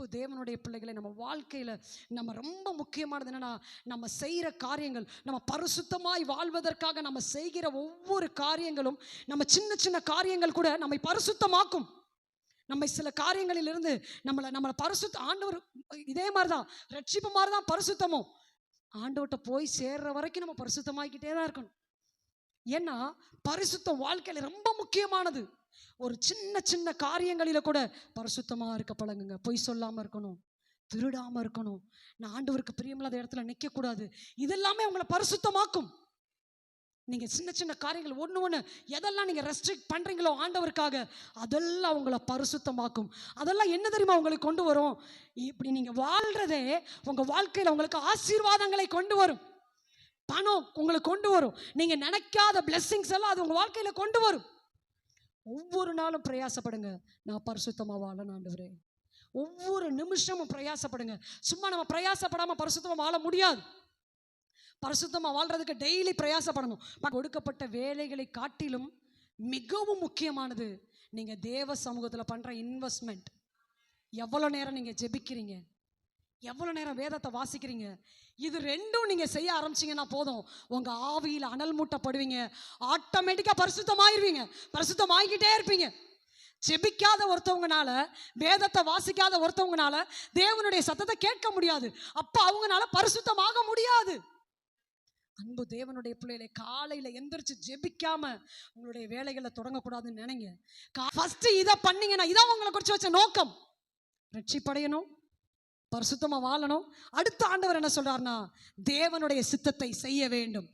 அன்பு தேவனுடைய பிள்ளைகளை, நம்ம வாழ்க்கையில் நம்ம ரொம்ப முக்கியமானது என்னன்னா, நம்ம செய்கிற காரியங்கள், நம்ம பரிசுத்தமாய் வாழ்வதற்காக நம்ம செய்கிற ஒவ்வொரு காரியங்களும், நம்ம சின்ன சின்ன காரியங்கள் கூட நம்மை பரிசுத்தமாக்கும். நம்ம சில காரியங்களிலிருந்து நம்மளை பரிசுத்த ஆண்டவர் இதே மாதிரி தான், ரட்சிப்பு மாதிரி தான் பரிசுத்தமும். ஆண்டவர்கிட்ட போய் சேர்ற வரைக்கும் நம்ம பரிசுத்தமாகிக்கிட்டே தான் இருக்கணும். ஏன்னா பரிசுத்தம் வாழ்க்கையில் ரொம்ப முக்கியமானது. ஒரு சின்ன சின்ன காரியங்களில கூட பரிசுத்தமாக இருக்க பழகுங்க. பொய் சொல்லாமல் இருக்கணும், திருடாமல் இருக்கணும், நான் ஆண்டவருக்கு பிரியமில்லாத இடத்துல நிற்கக்கூடாது. இதெல்லாமே உங்களை பரிசுத்தமாக்கும். நீங்கள் சின்ன சின்ன காரியங்கள் ஒன்று எதெல்லாம் நீங்கள் ரெஸ்ட்ரிக்ட் பண்ணுறீங்களோ ஆண்டவருக்காக, அதெல்லாம் உங்களை பரிசுத்தமாக்கும். அதெல்லாம் என்ன தெரியுமா உங்களுக்கு கொண்டு வரும்? இப்படி நீங்கள் வாழ்கிறதே உங்கள் வாழ்க்கையில் உங்களுக்கு ஆசீர்வாதங்களை கொண்டு வரும். பணம் உங்களுக்கு கொண்டு வரும். நீங்கள் நினைக்காத பிளெஸ்ஸிங்ஸ் எல்லாம் அது உங்கள் வாழ்க்கையில் கொண்டு வரும். ஒவ்வொரு நாளும் பிரயாசப்படுங்க, நான் பரிசுத்தமாக வாழணும் ஆண்டவரே. ஒவ்வொரு நிமிஷமும் பிரயாசப்படுங்க. சும்மா நம்ம பிரயாசப்படாமல் பரிசுத்தமாக வாழ முடியாது. பரிசுத்தமாக வாழ்றதுக்கு டெய்லி பிரயாசப்படணும். கொடுக்கப்பட்ட வேலைகளை காட்டிலும் மிகவும் முக்கியமானது நீங்கள் தேவ சமூகத்தில் பண்ணுற இன்வெஸ்ட்மெண்ட். எவ்வளோ நேரம் நீங்கள் ஜெபிக்கிறீங்க, எவ்வளோ நேரம் வேதத்தை வாசிக்கிறீங்க, இது ரெண்டும் நீங்கள் செய்ய ஆரம்பிச்சிங்கன்னா போதும், உங்கள் ஆவியில் அனல் மூட்டப்படுவீங்க. ஆட்டோமேட்டிக்காக பரிசுத்தமாயிருவீங்க, பரிசுத்தமாகிக்கிட்டே இருப்பீங்க. ஜெபிக்காத ஒருத்தவங்கனால, வேதத்தை வாசிக்காத ஒருத்தவங்கனால தேவனுடைய சத்தத்தை கேட்க முடியாது. அப்போ அவங்களால பரிசுத்தமாக முடியாது. அன்பு தேவனுடைய பிள்ளைகளை, காலையில் எந்திரிச்சு ஜெபிக்காம உங்களுடைய வேலைகளை தொடங்கக்கூடாதுன்னு நினைங்க. ஃபர்ஸ்ட் இதை பண்ணீங்கன்னா, இதான் உங்களை குறித்து வச்ச நோக்கம். ரட்சிப்படையணும், பரிசுத்தமா வாழணும். அடுத்த ஆண்டவர் என்ன சொல்றாருன்னா, தேவனுடைய சித்தத்தை செய்ய வேண்டும்.